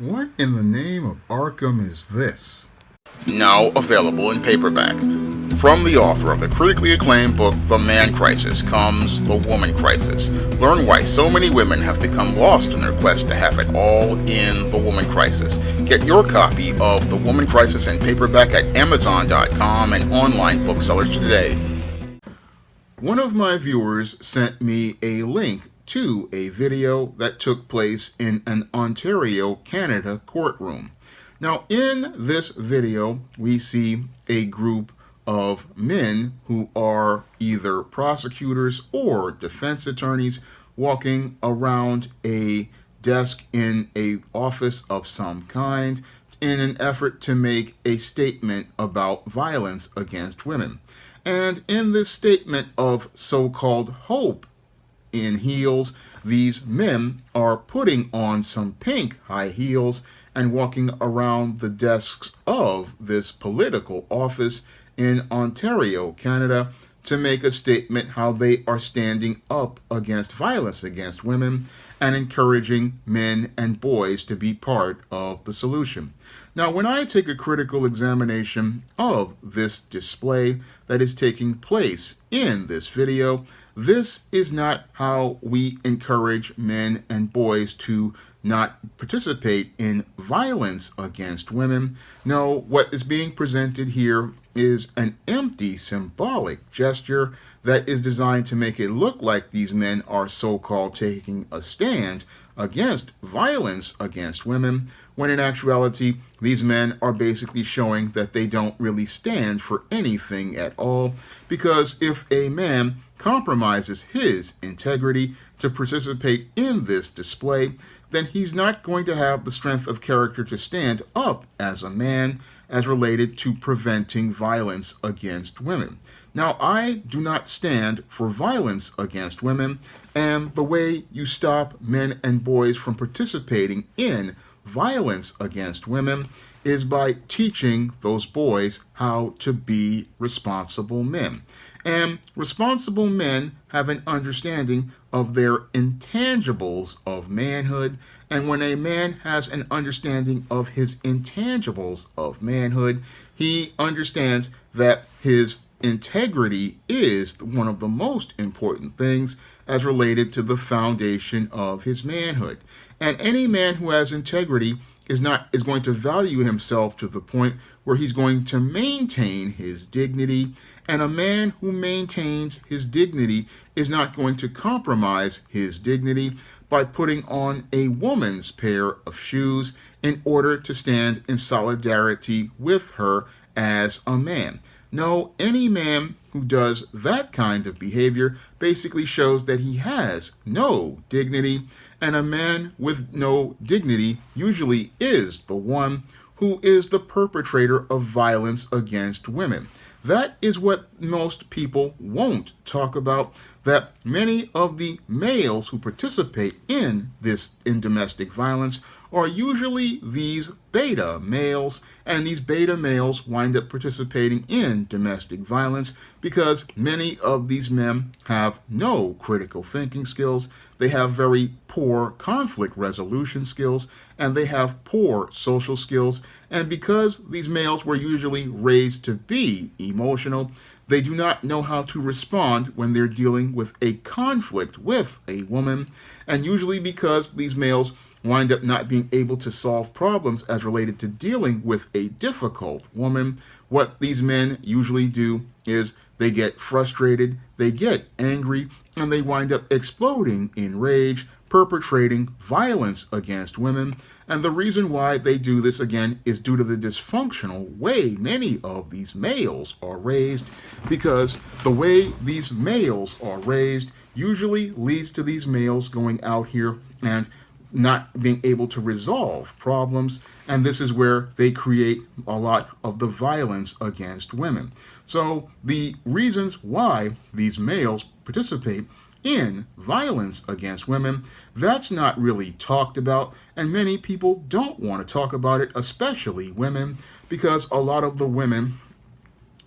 What in the name of Arkham is this? Now available in paperback. From the author of the critically acclaimed book The Man Crisis comes The Woman Crisis. Learn why so many women have become lost in their quest to have it all in The Woman Crisis. Get your copy of The Woman Crisis in paperback at Amazon.com and online booksellers today. One of my viewers sent me a link to a video that took place in an Ontario, Canada courtroom. Now, in this video, we see a group of men who are either prosecutors or defense attorneys walking around a desk in an office of some kind in an effort to make a statement about violence against women. And in this statement of so-called hope in heels, these men are putting on some pink high heels and walking around the desks of this political office in Ontario, Canada, to make a statement how they are standing up against violence against women and encouraging men and boys to be part of the solution. Now, when I take a critical examination of this display that is taking place in this video, this is not how we encourage men and boys to not participate in violence against women. No, what is being presented here is an empty symbolic gesture that is designed to make it look like these men are so-called taking a stand against violence against women, when in actuality, these men are basically showing that they don't really stand for anything at all, because if a man compromises his integrity to participate in this display, then he's not going to have the strength of character to stand up as a man as related to preventing violence against women. Now, I do not stand for violence against women, and the way you stop men and boys from participating in violence against women is by teaching those boys how to be responsible men. And responsible men have an understanding of their intangibles of manhood, and when a man has an understanding of his intangibles of manhood, he understands that his integrity is one of the most important things as related to the foundation of his manhood. And any man who has integrity is going to value himself to the point where he's going to maintain his dignity, and a man who maintains his dignity is not going to compromise his dignity by putting on a woman's pair of shoes in order to stand in solidarity with her as a man. No, any man who does that kind of behavior basically shows that he has no dignity, and a man with no dignity usually is the one who is the perpetrator of violence against women. That is what most people won't talk about, that many of the males who participate in domestic violence are usually these beta males, and these beta males wind up participating in domestic violence because many of these men have no critical thinking skills, they have very poor conflict resolution skills, and they have poor social skills, and because these males were usually raised to be emotional, they do not know how to respond when they're dealing with a conflict with a woman, and usually because these males wind up not being able to solve problems as related to dealing with a difficult woman, what these men usually do is they get frustrated, they get angry, and they wind up exploding in rage, perpetrating violence against women. And the reason why they do this, again, is due to the dysfunctional way many of these males are raised, because the way these males are raised usually leads to these males going out here and not being able to resolve problems, and this is where they create a lot of the violence against women. So the reasons why these males participate in violence against women, that's not really talked about, and many people don't want to talk about it, especially women, because a lot of the women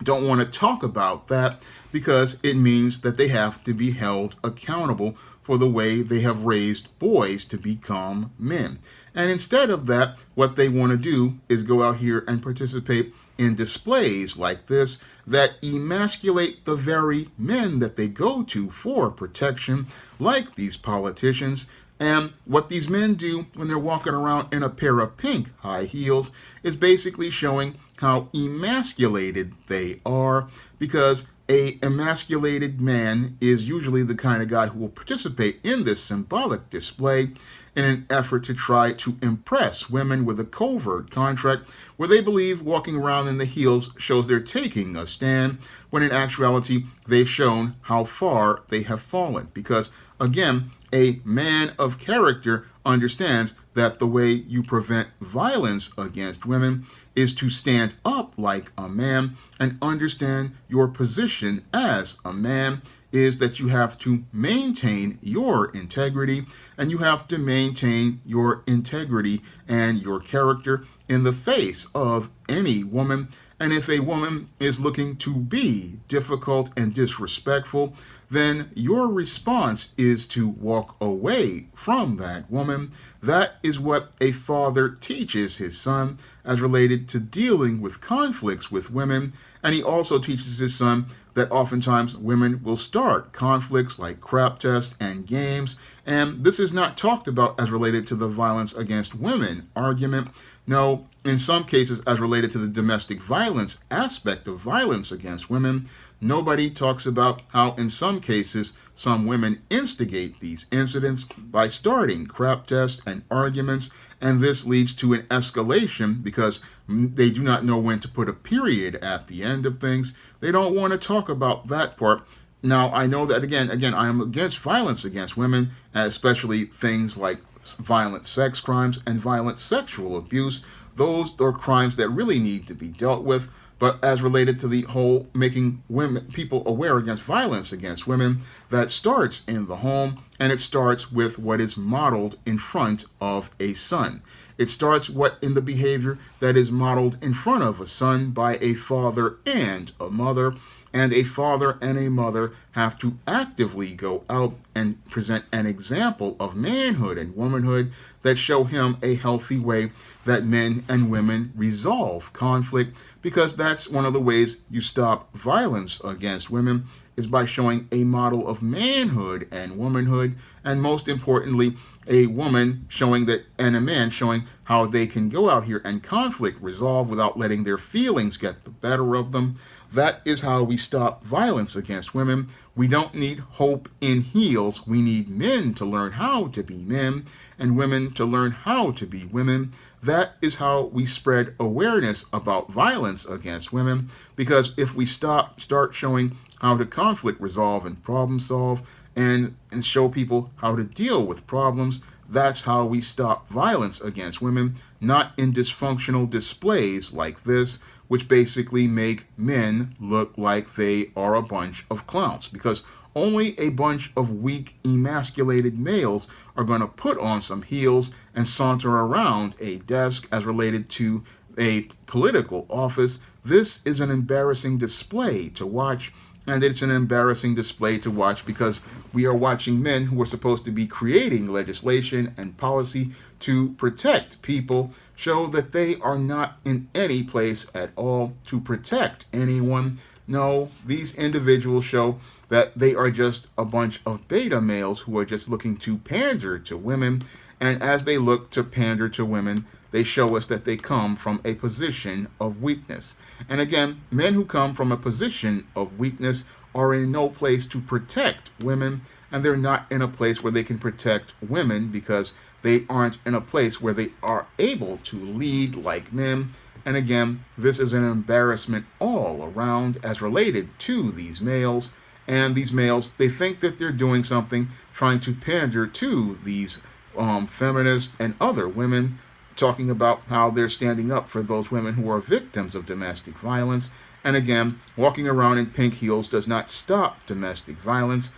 don't want to talk about that because it means that they have to be held accountable for the way they have raised boys to become men. And instead of that, what they want to do is go out here and participate in displays like this that emasculate the very men that they go to for protection, like these politicians. And what these men do when they're walking around in a pair of pink high heels is basically showing how emasculated they are, because a emasculated man is usually the kind of guy who will participate in this symbolic display in an effort to try to impress women with a covert contract where they believe walking around in the heels shows they're taking a stand, when in actuality they've shown how far they have fallen. Because again, a man of character understands that the way you prevent violence against women is to stand up like a man and understand your position as a man is that you have to maintain your integrity, and you have to maintain your integrity and your character in the face of any woman. And if a woman is looking to be difficult and disrespectful, then your response is to walk away from that woman. That is what a father teaches his son as related to dealing with conflicts with women. And he also teaches his son that oftentimes women will start conflicts like crap tests and games. And this is not talked about as related to the violence against women argument. No, in some cases, as related to the domestic violence aspect of violence against women, nobody talks about how in some cases some women instigate these incidents by starting crap tests and arguments, and this leads to an escalation because they do not know when to put a period at the end of things. They don't want to talk about that part. Now, I know that, again, I am against violence against women, and especially things like violent sex crimes and violent sexual abuse. Those are crimes that really need to be dealt with. But as related to the whole making people aware against violence against women, that starts in the home, and it starts with what is modeled in front of a son. It starts in the behavior that is modeled in front of a son by a father and a mother. And a father and a mother have to actively go out and present an example of manhood and womanhood that show him a healthy way that men and women resolve conflict, because that's one of the ways you stop violence against women, is by showing a model of manhood and womanhood, and most importantly, a woman showing that, and a man showing how they can go out here and conflict resolve without letting their feelings get the better of them. That is how we stop violence against women. We don't need hope in heels. We need men to learn how to be men and women to learn how to be women. That is how we spread awareness about violence against women, because if we start showing how to conflict resolve and problem solve and show people how to deal with problems, that's how we stop violence against women, not in dysfunctional displays like this, which basically make men look like they are a bunch of clowns, because only a bunch of weak, emasculated males are going to put on some heels and saunter around a desk as related to a political office. This is an embarrassing display to watch, and it's an embarrassing display to watch because we are watching men who are supposed to be creating legislation and policy to protect people show that they are not in any place at all to protect anyone. No, these individuals show that they are just a bunch of beta males who are just looking to pander to women, and as they look to pander to women, they show us that they come from a position of weakness. And again, men who come from a position of weakness are in no place to protect women, and they're not in a place where they can protect women because they aren't in a place where they are able to lead like men. And again, this is an embarrassment all around as related to these males. And these males, they think that they're doing something, trying to pander to these feminists and other women, talking about how they're standing up for those women who are victims of domestic violence. And again, walking around in pink heels does not stop domestic violence.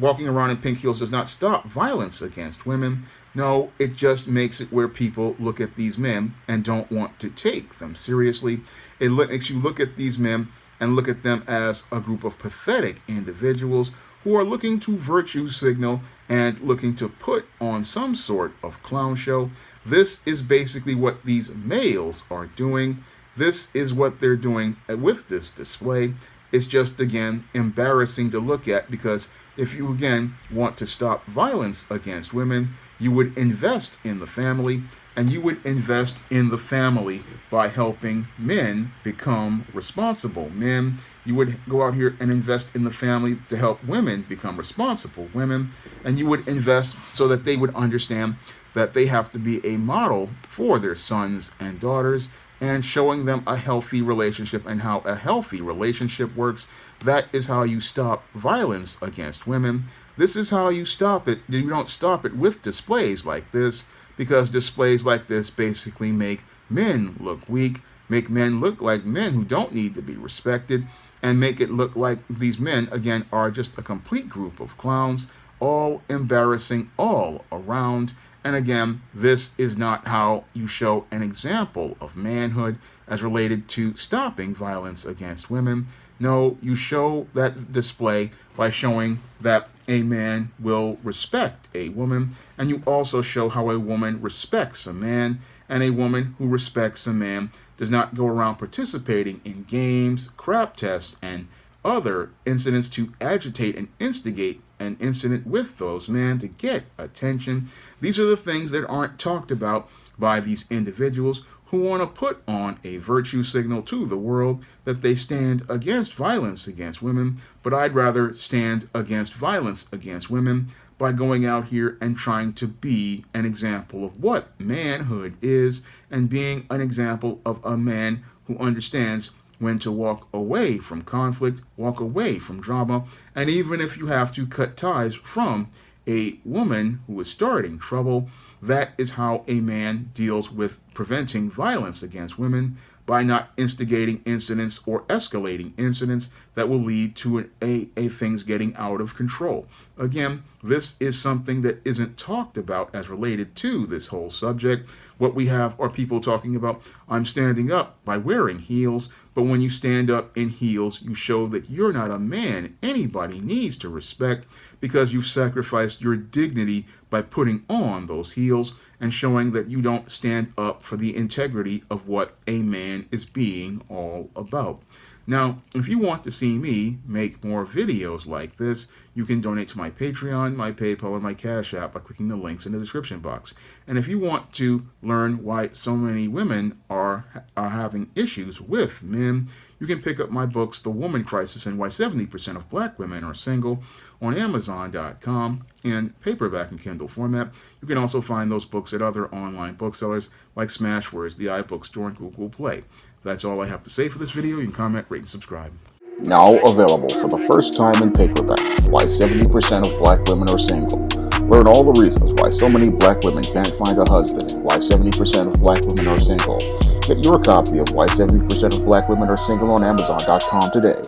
Walking around in pink heels does not stop violence against women. No, it just makes it where people look at these men and don't want to take them seriously. It makes you look at these men and look at them as a group of pathetic individuals who are looking to virtue signal and looking to put on some sort of clown show. This is basically what these males are doing. This is what they're doing with this display. It's just, again, embarrassing to look at, because if you, again, want to stop violence against women, you would invest in the family, and you would invest in the family by helping men become responsible. Men, you would go out here and invest in the family to help women become responsible women, and you would invest so that they would understand that they have to be a model for their sons and daughters, and showing them a healthy relationship and how a healthy relationship works. That is how you stop violence against women. This is how you stop it. You don't stop it with displays like this, because displays like this basically make men look weak, make men look like men who don't need to be respected, and make it look like these men, again, are just a complete group of clowns, all embarrassing all around. And again, this is not how you show an example of manhood as related to stopping violence against women. No, you show that display by showing that a man will respect a woman, and you also show how a woman respects a man, and a woman who respects a man does not go around participating in games, crap tests, and other incidents to agitate and instigate an incident with those men to get attention. These are the things that aren't talked about by these individuals who want to put on a virtue signal to the world that they stand against violence against women. But I'd rather stand against violence against women by going out here and trying to be an example of what manhood is, and being an example of a man who understands when to walk away from conflict, walk away from drama, and even if you have to cut ties from a woman who is starting trouble, that is how a man deals with preventing violence against women, by not instigating incidents or escalating incidents that will lead to a things getting out of control. Again, this is something that isn't talked about as related to this whole subject. What we have are people talking about, I'm standing up by wearing heels, but when you stand up in heels, you show that you're not a man anybody needs to respect, because you've sacrificed your dignity by putting on those heels, and showing that you don't stand up for the integrity of what a man is being all about. Now, if you want to see me make more videos like this, you can donate to my Patreon, my PayPal, or my Cash App by clicking the links in the description box. And if you want to learn why so many women are having issues with men, you can pick up my books, The Woman Crisis and Why 70% of Black Women Are Single, on Amazon.com in paperback and Kindle format. You can also find those books at other online booksellers like Smashwords, the iBookstore, and Google Play. That's all I have to say for this video. You can comment, rate, and subscribe. Now available for the first time in paperback, Why 70% of Black Women Are Single. Learn all the reasons why so many Black women can't find a husband, and why 70% of Black women are single. Get your copy of Why 70% of Black Women Are Single on Amazon.com today.